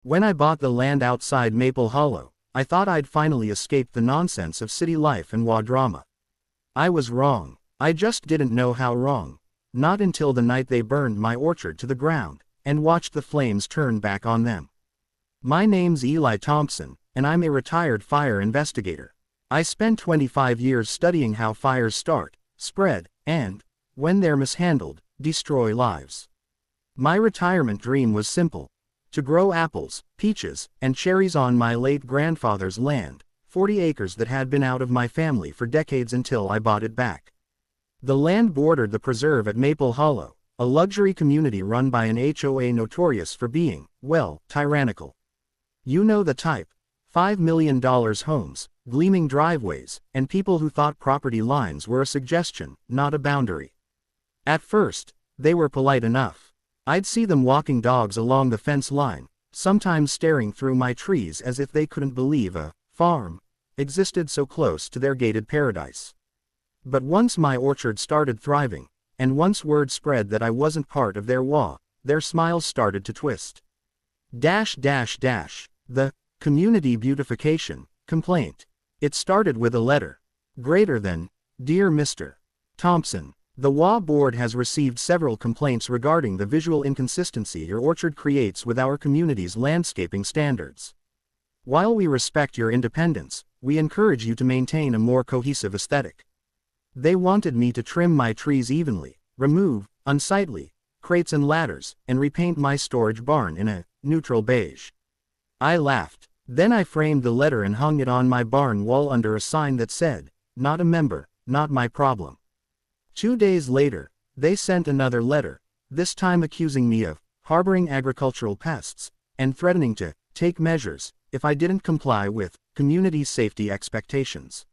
When I bought the land outside Maple Hollow, I thought I'd finally escaped the nonsense of city life and HOA drama. I was wrong. I just didn't know how wrong. Not until the night they burned my orchard to the ground, and watched the flames turn back on them. My name's Eli Thompson, and I'm a retired fire investigator. I spent 25 years studying how fires start, spread, and, when they're mishandled, destroy lives. My retirement dream was simple: to grow apples, peaches, and cherries on my late grandfather's land, 40 acres that had been out of my family for decades until I bought it back. The land bordered the preserve at Maple Hollow, a luxury community run by an HOA notorious for being, well, tyrannical. You know the type: $5 million homes, gleaming driveways, and people who thought property lines were a suggestion, not a boundary. At first, they were polite enough. I'd see them walking dogs along the fence line, sometimes staring through my trees as if they couldn't believe a farm existed so close to their gated paradise. But once my orchard started thriving, and once word spread that I wasn't part of their HOA, their smiles started to twist. The community beautification complaint. It started with a letter. Greater than, Dear Mr. Thompson, the HOA board has received several complaints regarding the visual inconsistency your orchard creates with our community's landscaping standards. While we respect your independence, we encourage you to maintain a more cohesive aesthetic. They wanted me to trim my trees evenly, remove unsightly crates and ladders, and repaint my storage barn in a neutral beige. I laughed. Then I framed the letter and hung it on my barn wall under a sign that said, Not a member, not my problem. 2 days later, they sent another letter, this time accusing me of harboring agricultural pests, and threatening to take measures if I didn't comply with community safety expectations.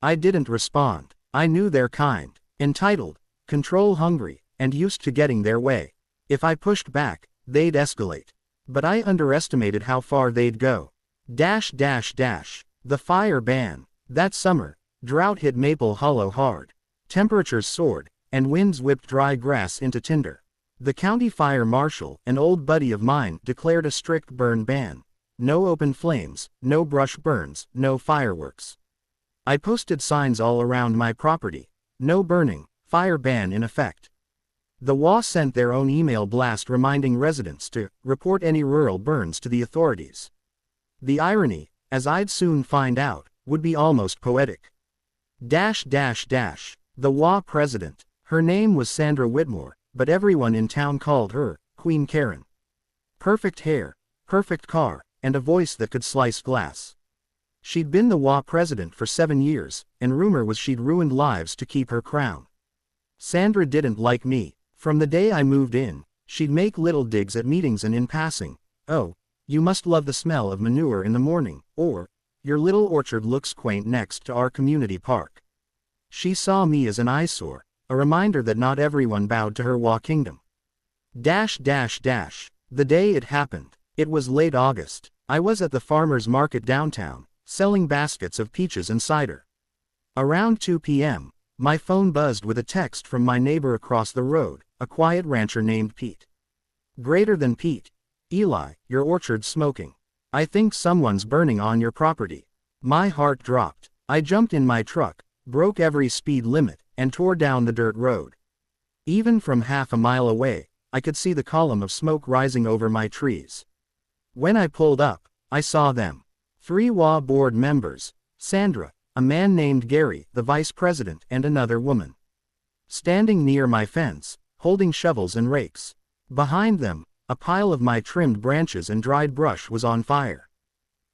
I didn't respond. I knew their kind: entitled, control-hungry, and used to getting their way. If I pushed back, they'd escalate. But I underestimated how far they'd go. The fire ban. That summer, drought hit Maple Hollow hard. Temperatures soared, and winds whipped dry grass into tinder. The county fire marshal, an old buddy of mine, declared a strict burn ban. No open flames, no brush burns, no fireworks. I posted signs all around my property. No burning, fire ban in effect. The HOA sent their own email blast reminding residents to report any rural burns to the authorities. The irony, as I'd soon find out, would be almost poetic. The HOA president. Her name was Sandra Whitmore, but everyone in town called her Queen Karen. Perfect hair, perfect car, and a voice that could slice glass. She'd been the HOA president for 7 years, and rumor was she'd ruined lives to keep her crown. Sandra didn't like me. From the day I moved in, she'd make little digs at meetings and in passing. Oh, you must love the smell of manure in the morning, or, your little orchard looks quaint next to our community park. She saw me as an eyesore, a reminder that not everyone bowed to her HOA kingdom. The day it happened. It was late August. I was at the farmer's market downtown, selling baskets of peaches and cider. Around 2 p.m., my phone buzzed with a text from my neighbor across the road, a quiet rancher named Pete. Greater than Pete. Eli, your orchard's smoking. I think someone's burning on your property. My heart dropped. I jumped in my truck, broke every speed limit, and tore down the dirt road. Even from half a mile away, I could see the column of smoke rising over my trees. When I pulled up, I saw them. 3 HOA board members: Sandra, a man named Gary, the vice president, and another woman. Standing near my fence, holding shovels and rakes. Behind them, a pile of my trimmed branches and dried brush was on fire.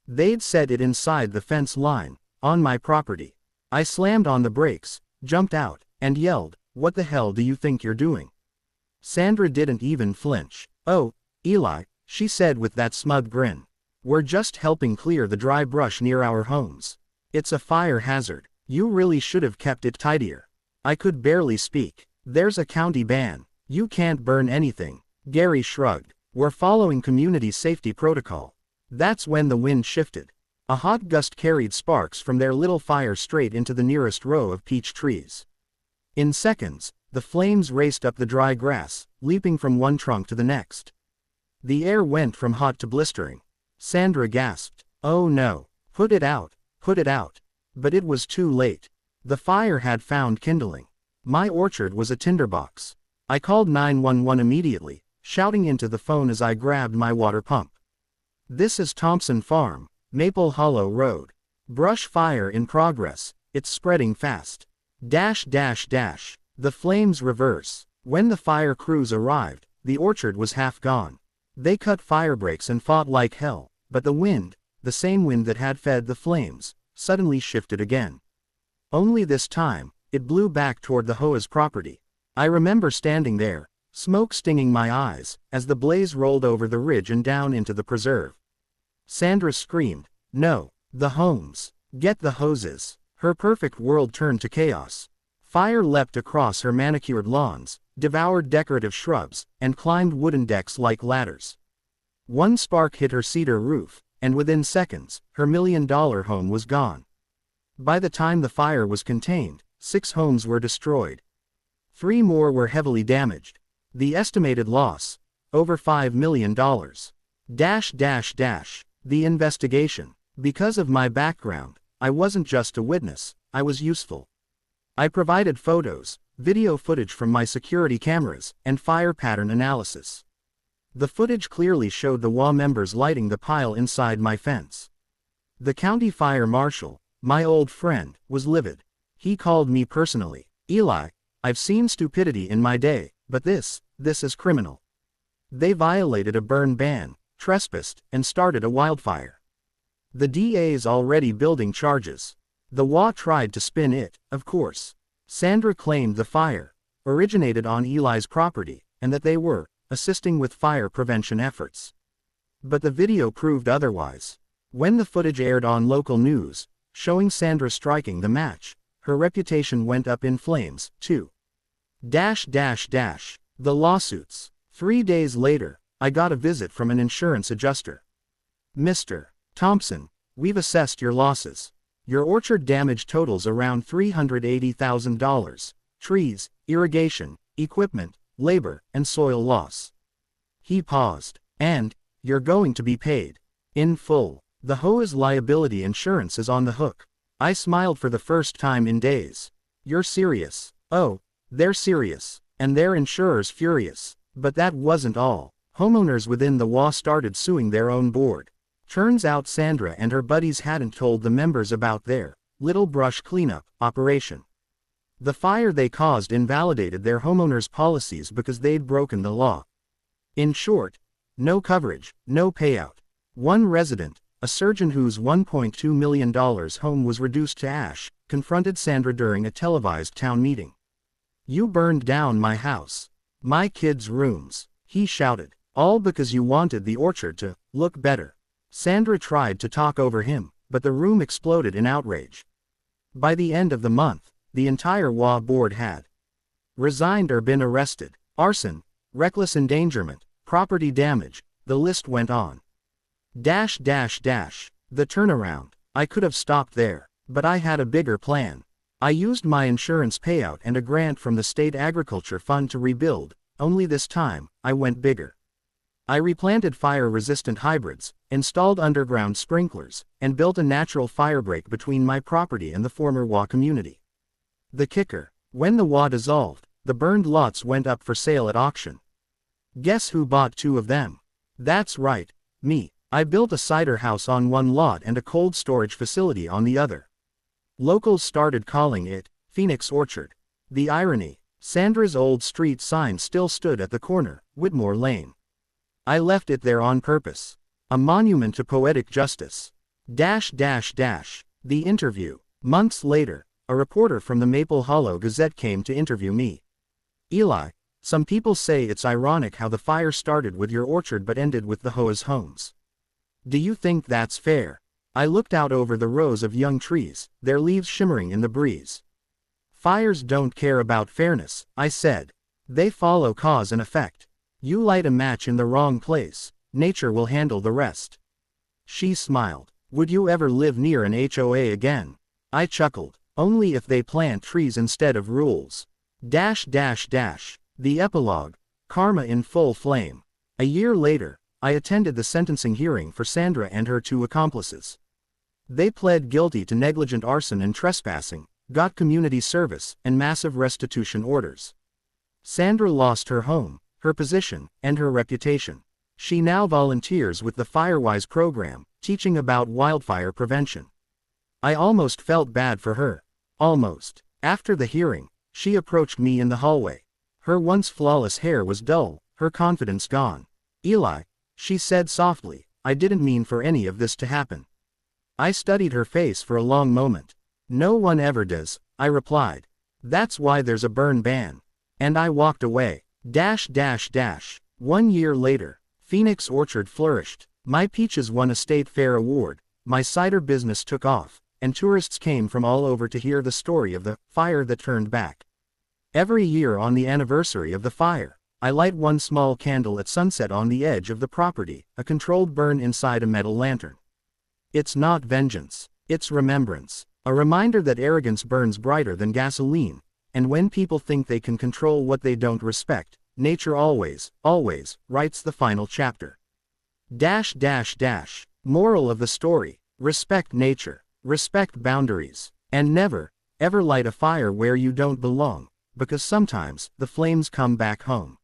They'd set it inside the fence line, on my property. I slammed on the brakes, jumped out, and yelled, What the hell do you think you're doing? Sandra didn't even flinch. Oh, Eli, she said with that smug grin. We're just helping clear the dry brush near our homes. It's a fire hazard. You really should have kept it tidier. I could barely speak. There's a county ban. You can't burn anything. Gary shrugged. We're following community safety protocol. That's when the wind shifted. A hot gust carried sparks from their little fire straight into the nearest row of peach trees. In seconds, the flames raced up the dry grass, leaping from one trunk to the next. The air went from hot to blistering, Sandra gasped. "Oh no. Put it out. Put it out." But it was too late. The fire had found kindling. My orchard was a tinderbox. I called 911 immediately, shouting into the phone as I grabbed my water pump. "This is Thompson Farm, Maple Hollow Road. Brush fire in progress. It's spreading fast. The flames reverse." When the fire crews arrived, the orchard was half gone. They cut fire breaks and fought like hell, but the wind, the same wind that had fed the flames, suddenly shifted again. Only this time, it blew back toward the HOA's property. I remember standing there, smoke stinging my eyes, as the blaze rolled over the ridge and down into the preserve. Sandra screamed, "No, the homes. Get the hoses." Her perfect world turned to chaos. Fire leapt across her manicured lawns, devoured decorative shrubs, and climbed wooden decks like ladders. One spark hit her cedar roof, and within seconds, her $1 million home was gone. By the time the fire was contained, 6 homes were destroyed. 3 more were heavily damaged. The estimated loss, over $5 million. The investigation. Because of my background, I wasn't just a witness, I was useful. I provided photos, video footage from my security cameras, and fire pattern analysis. The footage clearly showed the HOA members lighting the pile inside my fence. The county fire marshal, my old friend, was livid. He called me personally. "Eli, I've seen stupidity in my day, but this is criminal. They violated a burn ban, trespassed, and started a wildfire. The DA's already building charges." The HOA tried to spin it, of course. Sandra claimed the fire originated on Eli's property, and that they were assisting with fire prevention efforts. But the video proved otherwise. When the footage aired on local news, showing Sandra striking the match, her reputation went up in flames, too. The lawsuits. 3 days later, I got a visit from an insurance adjuster. "Mr. Thompson, we've assessed your losses. Your orchard damage totals around $380,000, trees, irrigation, equipment, labor, and soil loss." He paused. "And, you're going to be paid. In full. The HOA's liability insurance is on the hook." I smiled for the first time in days. "You're serious?" "Oh, they're serious. And their insurer's furious." But that wasn't all. Homeowners within the HOA started suing their own board. Turns out Sandra and her buddies hadn't told the members about their little brush cleanup operation. The fire they caused invalidated their homeowners' policies because they'd broken the law. In short, no coverage, no payout. One resident, a surgeon whose $1.2 million home was reduced to ash, confronted Sandra during a televised town meeting. "You burned down my house. My kids' rooms," he shouted, "all because you wanted the orchard to look better." Sandra tried to talk over him, but the room exploded in outrage. By the end of the month, the entire HOA board had resigned or been arrested. Arson, reckless endangerment, property damage, the list went on. The turnaround. I could have stopped there, but I had a bigger plan. I used my insurance payout and a grant from the state agriculture fund to rebuild, only this time, I went bigger. I replanted fire-resistant hybrids, installed underground sprinklers, and built a natural firebreak between my property and the former HOA community. The kicker: when the HOA dissolved, the burned lots went up for sale at auction. Guess who bought 2 of them? That's right, me. I built a cider house on one lot and a cold storage facility on the other. Locals started calling it Phoenix Orchard. The irony: Sandra's old street sign still stood at the corner, Whitmore Lane. I left it there on purpose. A monument to poetic justice. The interview. Months later, a reporter from the Maple Hollow Gazette came to interview me. "Eli, some people say it's ironic how the fire started with your orchard but ended with the HOA's homes. Do you think that's fair?" I looked out over the rows of young trees, their leaves shimmering in the breeze. "Fires don't care about fairness," I said. "They follow cause and effect. You light a match in the wrong place, nature will handle the rest." She smiled. "Would you ever live near an HOA again?" I chuckled. "Only if they plant trees instead of rules." The epilogue. Karma in full flame. A year later, I attended the sentencing hearing for Sandra and her 2 accomplices. They pled guilty to negligent arson and trespassing, got community service and massive restitution orders. Sandra lost her home, her position, and her reputation. She now volunteers with the Firewise program, teaching about wildfire prevention. I almost felt bad for her. Almost. After the hearing, she approached me in the hallway. Her once flawless hair was dull, her confidence gone. "Eli," she said softly, "I didn't mean for any of this to happen." I studied her face for a long moment. "No one ever does," I replied. "That's why there's a burn ban." And I walked away. 1 year later, Phoenix Orchard flourished. My peaches won a state fair award, my cider business took off, and tourists came from all over to hear the story of the fire that turned back. Every year on the anniversary of the fire, I light one small candle at sunset on the edge of the property, a controlled burn inside a metal lantern. It's not vengeance, it's remembrance. A reminder that arrogance burns brighter than gasoline, and when people think they can control what they don't respect, nature always, always, writes the final chapter. Moral of the story: respect nature, respect boundaries, and never, ever light a fire where you don't belong, because sometimes, the flames come back home.